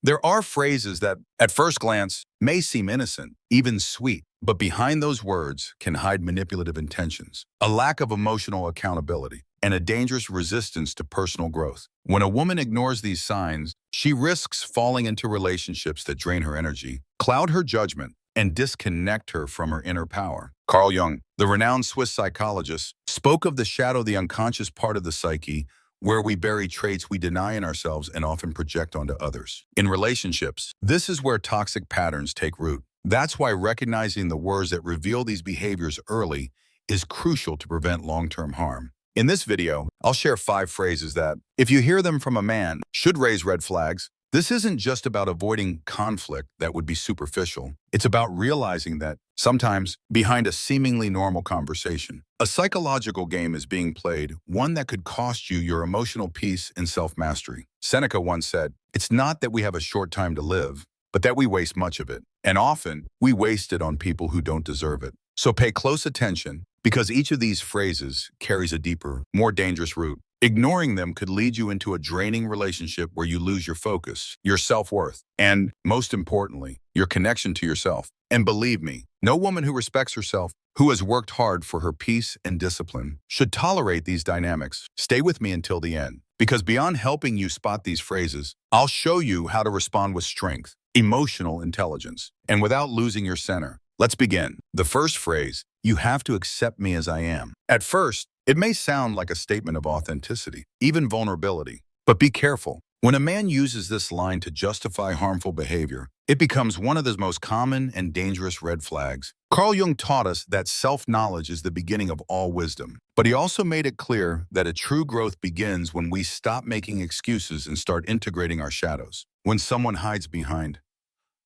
There are phrases that, at first glance, may seem innocent, even sweet, but behind those words can hide manipulative intentions, a lack of emotional accountability, and a dangerous resistance to personal growth. When a woman ignores these signs, she risks falling into relationships that drain her energy, cloud her judgment, and disconnect her from her inner power. Carl Jung, the renowned Swiss psychologist, spoke of the shadow, the unconscious part of the psyche, where we bury traits we deny in ourselves and often project onto others. In relationships, this is where toxic patterns take root. That's why recognizing the words that reveal these behaviors early is crucial to prevent long-term harm. In this video, I'll share 5 phrases that, if you hear them from a man, should raise red flags. This isn't just about avoiding conflict that would be superficial. It's about realizing that sometimes, behind a seemingly normal conversation, a psychological game is being played, one that could cost you your emotional peace and self-mastery. Seneca once said, "It's not that we have a short time to live, but that we waste much of it. And often, we waste it on people who don't deserve it." So pay close attention, because each of these phrases carries a deeper, more dangerous root. Ignoring them could lead you into a draining relationship where you lose your focus, your self-worth, and, most importantly, your connection to yourself. And believe me, no woman who respects herself, who has worked hard for her peace and discipline, should tolerate these dynamics. Stay with me until the end, because beyond helping you spot these phrases, I'll show you how to respond with strength, emotional intelligence, and without losing your center. Let's begin. The first phrase, "You have to accept me as I am." At first, it may sound like a statement of authenticity, even vulnerability. But be careful. When a man uses this line to justify harmful behavior, it becomes one of the most common and dangerous red flags. Carl Jung taught us that self-knowledge is the beginning of all wisdom. But he also made it clear that a true growth begins when we stop making excuses and start integrating our shadows. When someone hides behind,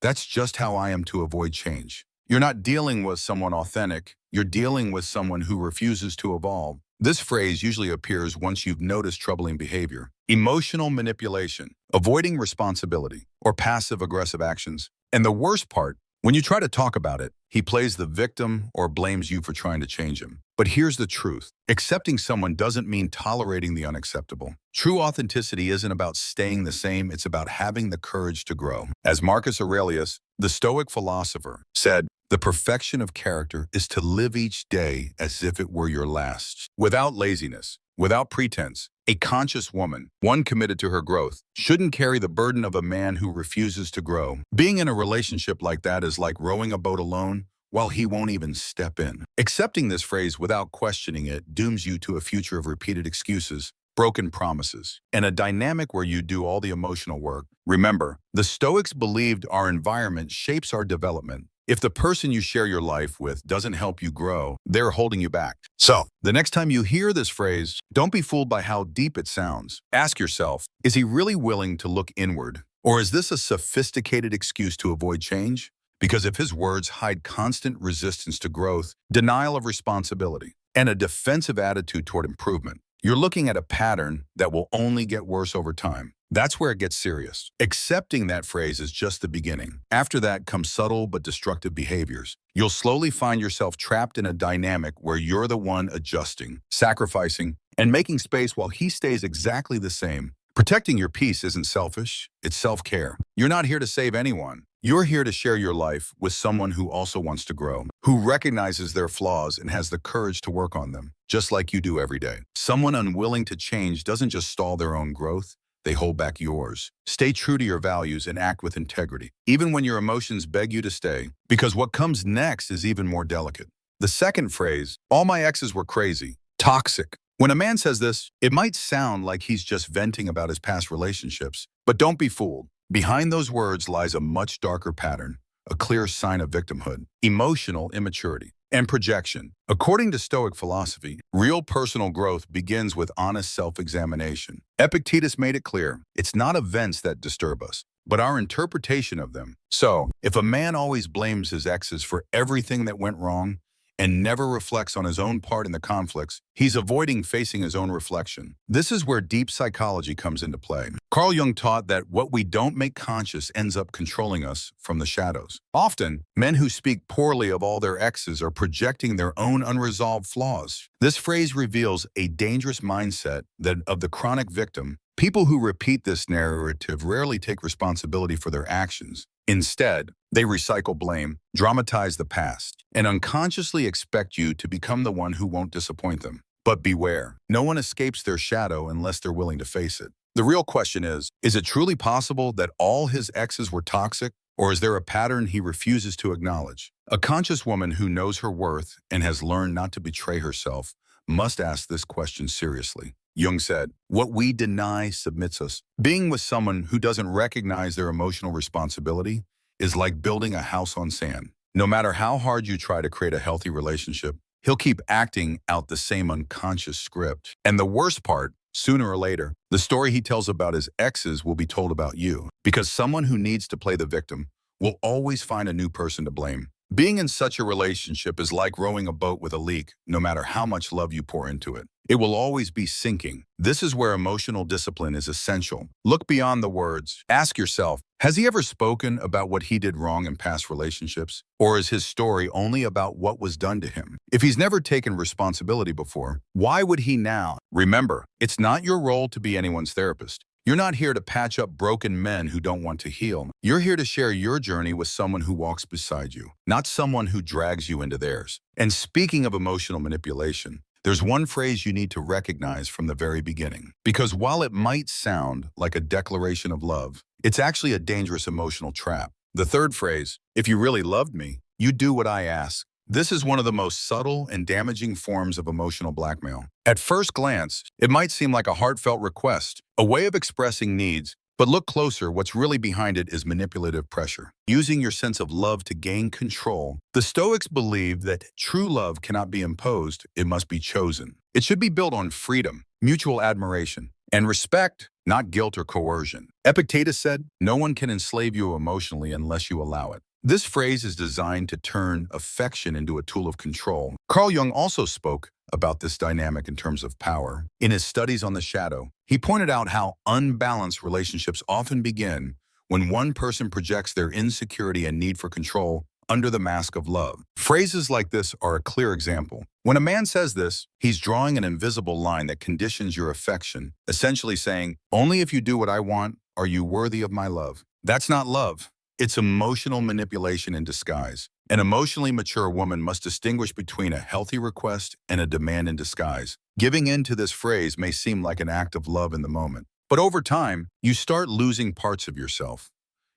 "That's just how I am," to avoid change, you're not dealing with someone authentic, you're dealing with someone who refuses to evolve. This phrase usually appears once you've noticed troubling behavior, emotional manipulation, avoiding responsibility, or passive-aggressive actions. And the worst part, when you try to talk about it, he plays the victim or blames you for trying to change him. But here's the truth. Accepting someone doesn't mean tolerating the unacceptable. True authenticity isn't about staying the same, it's about having the courage to grow. As Marcus Aurelius, the Stoic philosopher, said, "The perfection of character is to live each day as if it were your last." Without laziness, without pretense, a conscious woman, one committed to her growth, shouldn't carry the burden of a man who refuses to grow. Being in a relationship like that is like rowing a boat alone while he won't even step in. Accepting this phrase without questioning it dooms you to a future of repeated excuses, broken promises, and a dynamic where you do all the emotional work. Remember, the Stoics believed our environment shapes our development. If the person you share your life with doesn't help you grow, they're holding you back. So, the next time you hear this phrase, don't be fooled by how deep it sounds. Ask yourself, is he really willing to look inward? Or is this a sophisticated excuse to avoid change? Because if his words hide constant resistance to growth, denial of responsibility, and a defensive attitude toward improvement, you're looking at a pattern that will only get worse over time. That's where it gets serious. Accepting that phrase is just the beginning. After that comes subtle but destructive behaviors. You'll slowly find yourself trapped in a dynamic where you're the one adjusting, sacrificing, and making space while he stays exactly the same. Protecting your peace isn't selfish, it's self-care. You're not here to save anyone. You're here to share your life with someone who also wants to grow, who recognizes their flaws and has the courage to work on them, just like you do every day. Someone unwilling to change doesn't just stall their own growth, they hold back yours. Stay true to your values and act with integrity, even when your emotions beg you to stay, because what comes next is even more delicate. The second phrase, "All my exes were crazy," toxic. When a man says this, it might sound like he's just venting about his past relationships, but don't be fooled. Behind those words lies a much darker pattern, a clear sign of victimhood, emotional immaturity, and projection. According to Stoic philosophy, real personal growth begins with honest self-examination. Epictetus made it clear, it's not events that disturb us, but our interpretation of them. So, if a man always blames his exes for everything that went wrong, and never reflects on his own part in the conflicts, he's avoiding facing his own reflection. This is where deep psychology comes into play. Carl Jung taught that what we don't make conscious ends up controlling us from the shadows. Often, men who speak poorly of all their exes are projecting their own unresolved flaws. This phrase reveals a dangerous mindset that of the chronic victim. People who repeat this narrative rarely take responsibility for their actions. Instead, they recycle blame, dramatize the past, and unconsciously expect you to become the one who won't disappoint them. But beware, no one escapes their shadow unless they're willing to face it. The real question is it truly possible that all his exes were toxic, or is there a pattern he refuses to acknowledge? A conscious woman who knows her worth and has learned not to betray herself must ask this question seriously. Jung said, "What we deny submits us." Being with someone who doesn't recognize their emotional responsibility is like building a house on sand. No matter how hard you try to create a healthy relationship, he'll keep acting out the same unconscious script. And the worst part, sooner or later, the story he tells about his exes will be told about you, because someone who needs to play the victim will always find a new person to blame. Being in such a relationship is like rowing a boat with a leak, no matter how much love you pour into it. It will always be sinking. This is where emotional discipline is essential. Look beyond the words. Ask yourself, has he ever spoken about what he did wrong in past relationships? Or is his story only about what was done to him? If he's never taken responsibility before, why would he now? Remember, it's not your role to be anyone's therapist. You're not here to patch up broken men who don't want to heal. You're here to share your journey with someone who walks beside you, not someone who drags you into theirs. And speaking of emotional manipulation, there's one phrase you need to recognize from the very beginning. Because while it might sound like a declaration of love, it's actually a dangerous emotional trap. The third phrase, "If you really loved me, you'd do what I ask." This is one of the most subtle and damaging forms of emotional blackmail. At first glance, it might seem like a heartfelt request, a way of expressing needs, but look closer, what's really behind it is manipulative pressure. Using your sense of love to gain control. The Stoics believe that true love cannot be imposed, it must be chosen. It should be built on freedom, mutual admiration, and respect, not guilt or coercion. Epictetus said, "No one can enslave you emotionally unless you allow it." This phrase is designed to turn affection into a tool of control. Carl Jung also spoke about this dynamic in terms of power. In his studies on the shadow, he pointed out how unbalanced relationships often begin when one person projects their insecurity and need for control under the mask of love. Phrases like this are a clear example. When a man says this, he's drawing an invisible line that conditions your affection, essentially saying, "Only if you do what I want are you worthy of my love." That's not love. It's emotional manipulation in disguise. An emotionally mature woman must distinguish between a healthy request and a demand in disguise. Giving in to this phrase may seem like an act of love in the moment, but over time, you start losing parts of yourself,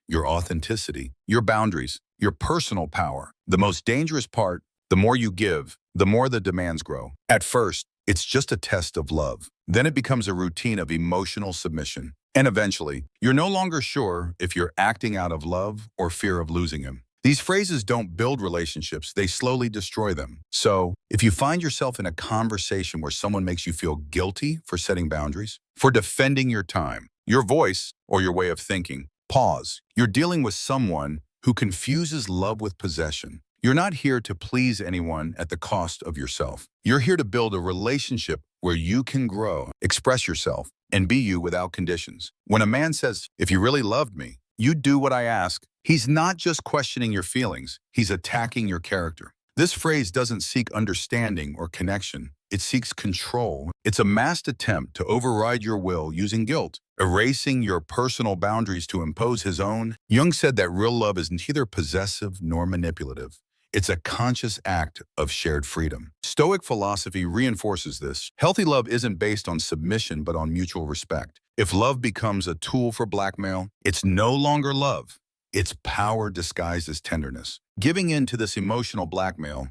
your authenticity, your boundaries, your personal power. The most dangerous part, the more you give, the more the demands grow. At first, it's just a test of love. Then it becomes a routine of emotional submission. And eventually, you're no longer sure if you're acting out of love or fear of losing him. These phrases don't build relationships, they slowly destroy them. So, if you find yourself in a conversation where someone makes you feel guilty for setting boundaries, for defending your time, your voice, or your way of thinking, pause. You're dealing with someone who confuses love with possession. You're not here to please anyone at the cost of yourself. You're here to build a relationship where you can grow, express yourself, and be you without conditions. When a man says, "If you really loved me, you'd do what I ask," he's not just questioning your feelings, he's attacking your character. This phrase doesn't seek understanding or connection. It seeks control. It's a masked attempt to override your will using guilt, erasing your personal boundaries to impose his own. Jung said that real love is neither possessive nor manipulative. It's a conscious act of shared freedom. Stoic philosophy reinforces this. Healthy love isn't based on submission, but on mutual respect. If love becomes a tool for blackmail, it's no longer love. It's power disguised as tenderness. Giving in to this emotional blackmail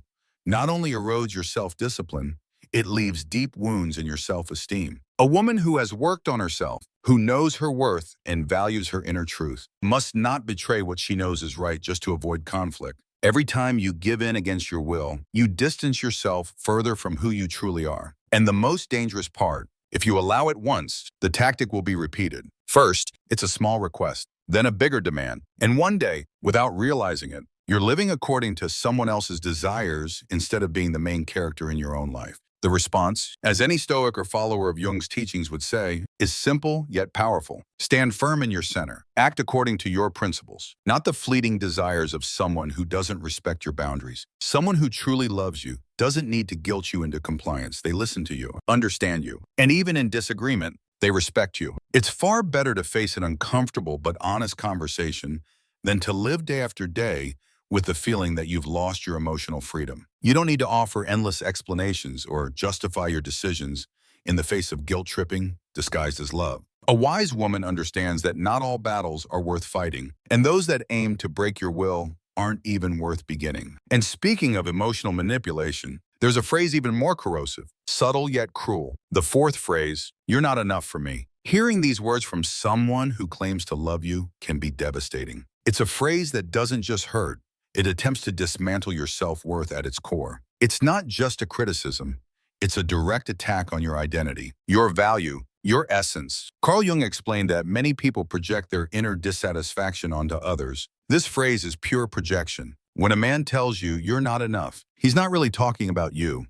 not only erodes your self-discipline, it leaves deep wounds in your self-esteem. A woman who has worked on herself, who knows her worth and values her inner truth, must not betray what she knows is right just to avoid conflict. Every time you give in against your will, you distance yourself further from who you truly are. And the most dangerous part, if you allow it once, the tactic will be repeated. First, it's a small request, then a bigger demand. And one day, without realizing it, you're living according to someone else's desires instead of being the main character in your own life. The response, as any Stoic or follower of Jung's teachings would say, is simple yet powerful. Stand firm in your center. Act according to your principles, not the fleeting desires of someone who doesn't respect your boundaries. Someone who truly loves you doesn't need to guilt you into compliance. They listen to you, understand you, and even in disagreement, They respect you. It's far better to face an uncomfortable but honest conversation than to live day after day with the feeling that you've lost your emotional freedom. You don't need to offer endless explanations or justify your decisions in the face of guilt tripping disguised as love. A wise woman understands that not all battles are worth fighting, and those that aim to break your will aren't even worth beginning. And speaking of emotional manipulation, there's a phrase even more corrosive, subtle yet cruel. The fourth phrase, "You're not enough for me." Hearing these words from someone who claims to love you can be devastating. It's a phrase that doesn't just hurt, it attempts to dismantle your self-worth at its core. It's not just a criticism, it's a direct attack on your identity, your value, your essence. Carl Jung explained that many people project their inner dissatisfaction onto others. This phrase is pure projection. When a man tells you you're not enough, he's not really talking about you.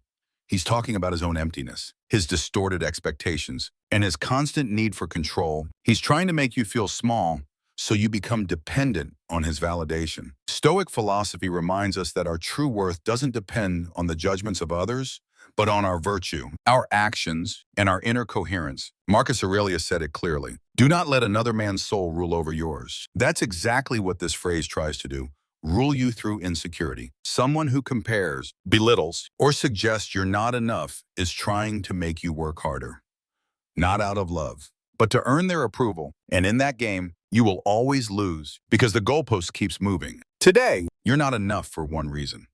He's talking about his own emptiness, his distorted expectations, and his constant need for control. He's trying to make you feel small, so you become dependent on his validation. Stoic philosophy reminds us that our true worth doesn't depend on the judgments of others, but on our virtue, our actions, and our inner coherence. Marcus Aurelius said it clearly, "Do not let another man's soul rule over yours." That's exactly what this phrase tries to do. Rule you through insecurity. Someone who compares, belittles, or suggests you're not enough is trying to make you work harder. Not out of love, but to earn their approval. And in that game, you will always lose because the goalpost keeps moving. Today, you're not enough for one reason.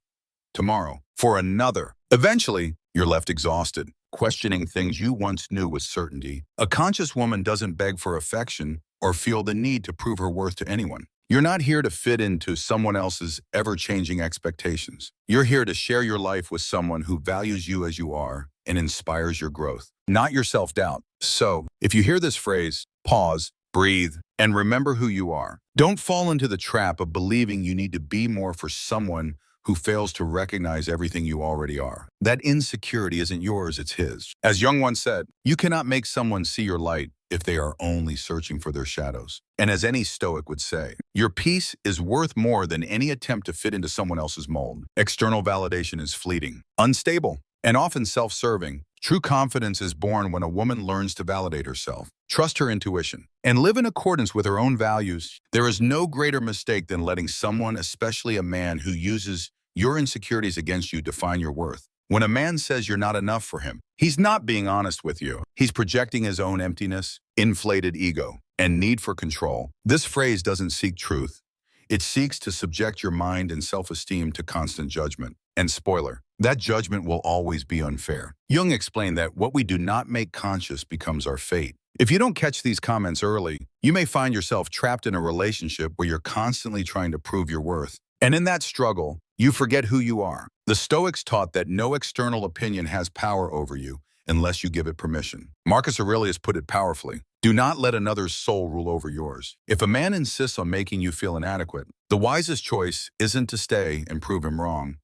Tomorrow, for another. Eventually, you're left exhausted, questioning things you once knew with certainty. A conscious woman doesn't beg for affection or feel the need to prove her worth to anyone. You're not here to fit into someone else's ever-changing expectations. You're here to share your life with someone who values you as you are and inspires your growth, not your self-doubt. So, if you hear this phrase, pause, breathe, and remember who you are. Don't fall into the trap of believing you need to be more for someone who fails to recognize everything you already are. That insecurity isn't yours, it's his. As Jung once said, you cannot make someone see your light if they are only searching for their shadows. And as any Stoic would say, your peace is worth more than any attempt to fit into someone else's mold. External validation is fleeting, unstable, and often self-serving. True confidence is born when a woman learns to validate herself, trust her intuition, and live in accordance with her own values. There is no greater mistake than letting someone, especially a man who uses your insecurities against you, define your worth. When a man says you're not enough for him, he's not being honest with you. He's projecting his own emptiness, inflated ego, and need for control. This phrase doesn't seek truth. It seeks to subject your mind and self-esteem to constant judgment. And spoiler, that judgment will always be unfair. Jung explained that what we do not make conscious becomes our fate. If you don't catch these comments early, you may find yourself trapped in a relationship where you're constantly trying to prove your worth. And in that struggle, you forget who you are. The Stoics taught that no external opinion has power over you unless you give it permission. Marcus Aurelius put it powerfully, do not let another's soul rule over yours. If a man insists on making you feel inadequate, the wisest choice isn't to stay and prove him wrong.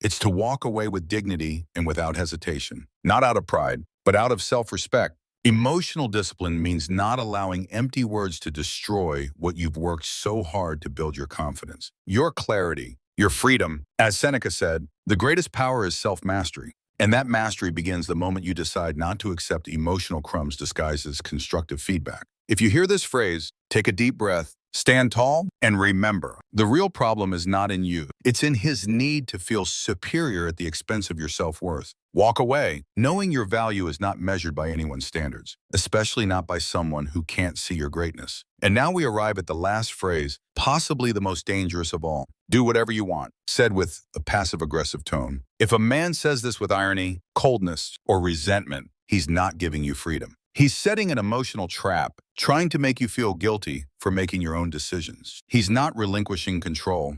It's to walk away with dignity and without hesitation, not out of pride, but out of self-respect. Emotional discipline means not allowing empty words to destroy what you've worked so hard to build your confidence, your clarity, your freedom. As Seneca said, the greatest power is self-mastery. And that mastery begins the moment you decide not to accept emotional crumbs disguised as constructive feedback. If you hear this phrase, take a deep breath, stand tall, and remember, the real problem is not in you. It's in his need to feel superior at the expense of your self-worth. Walk away, knowing your value is not measured by anyone's standards, especially not by someone who can't see your greatness. And now we arrive at the last phrase, possibly the most dangerous of all. Do whatever you want, said with a passive-aggressive tone. If a man says this with irony, coldness, or resentment, he's not giving you freedom. He's setting an emotional trap, trying to make you feel guilty for making your own decisions. He's not relinquishing control.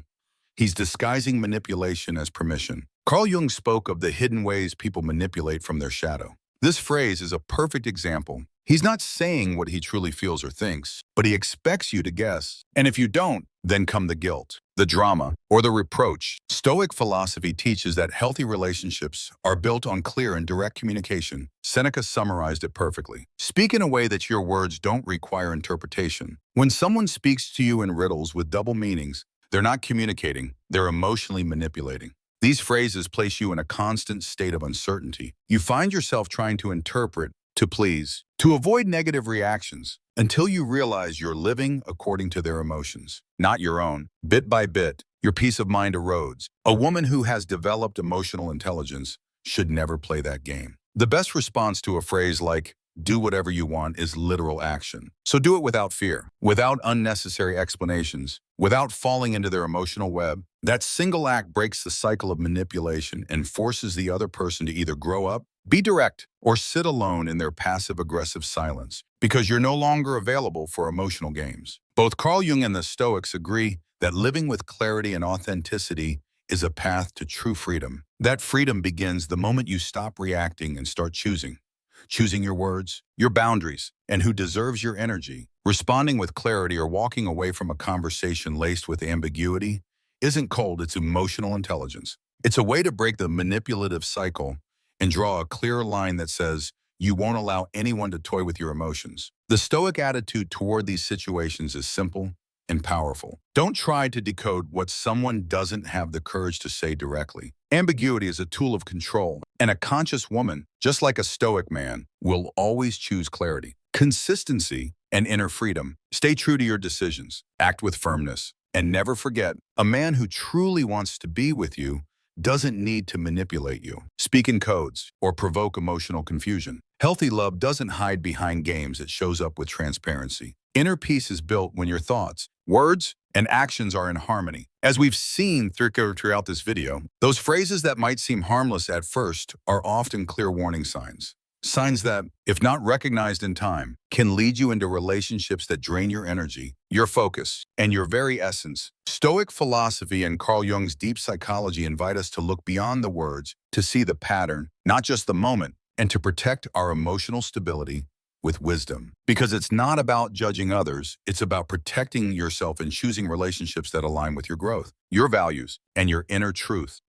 He's disguising manipulation as permission. Carl Jung spoke of the hidden ways people manipulate from their shadow. This phrase is a perfect example. He's not saying what he truly feels or thinks, but he expects you to guess. And if you don't, then come the guilt, the drama, or the reproach. Stoic philosophy teaches that healthy relationships are built on clear and direct communication. Seneca summarized it perfectly. Speak in a way that your words don't require interpretation. When someone speaks to you in riddles with double meanings, they're not communicating, they're emotionally manipulating. These phrases place you in a constant state of uncertainty. You find yourself trying to interpret, to please, to avoid negative reactions until you realize you're living according to their emotions, not your own. Bit by bit, your peace of mind erodes. A woman who has developed emotional intelligence should never play that game. The best response to a phrase like, do whatever you want, is literal action. So do it without fear, without unnecessary explanations, without falling into their emotional web. That single act breaks the cycle of manipulation and forces the other person to either grow up, be direct, or sit alone in their passive-aggressive silence, because you're no longer available for emotional games. Both Carl Jung and the Stoics agree that living with clarity and authenticity is a path to true freedom. That freedom begins the moment you stop reacting and start choosing. Choosing your words, your boundaries, and who deserves your energy. Responding with clarity or walking away from a conversation laced with ambiguity isn't cold, it's emotional intelligence. It's a way to break the manipulative cycle and draw a clear line that says you won't allow anyone to toy with your emotions. The Stoic attitude toward these situations is simple and powerful. Don't try to decode what someone doesn't have the courage to say directly. Ambiguity is a tool of control, and a conscious woman, just like a Stoic man, will always choose clarity, consistency, and inner freedom. Stay true to your decisions, act with firmness, and never forget, a man who truly wants to be with you doesn't need to manipulate you, speak in codes, or provoke emotional confusion. Healthy love doesn't hide behind games, it shows up with transparency. Inner peace is built when your thoughts, words, and actions are in harmony. As we've seen throughout this video, those phrases that might seem harmless at first are often clear warning signs. Signs that, if not recognized in time, can lead you into relationships that drain your energy, your focus, and your very essence. Stoic philosophy and Carl Jung's deep psychology invite us to look beyond the words, to see the pattern, not just the moment, and to protect our emotional stability with wisdom. Because it's not about judging others, it's about protecting yourself and choosing relationships that align with your growth, your values, and your inner truth.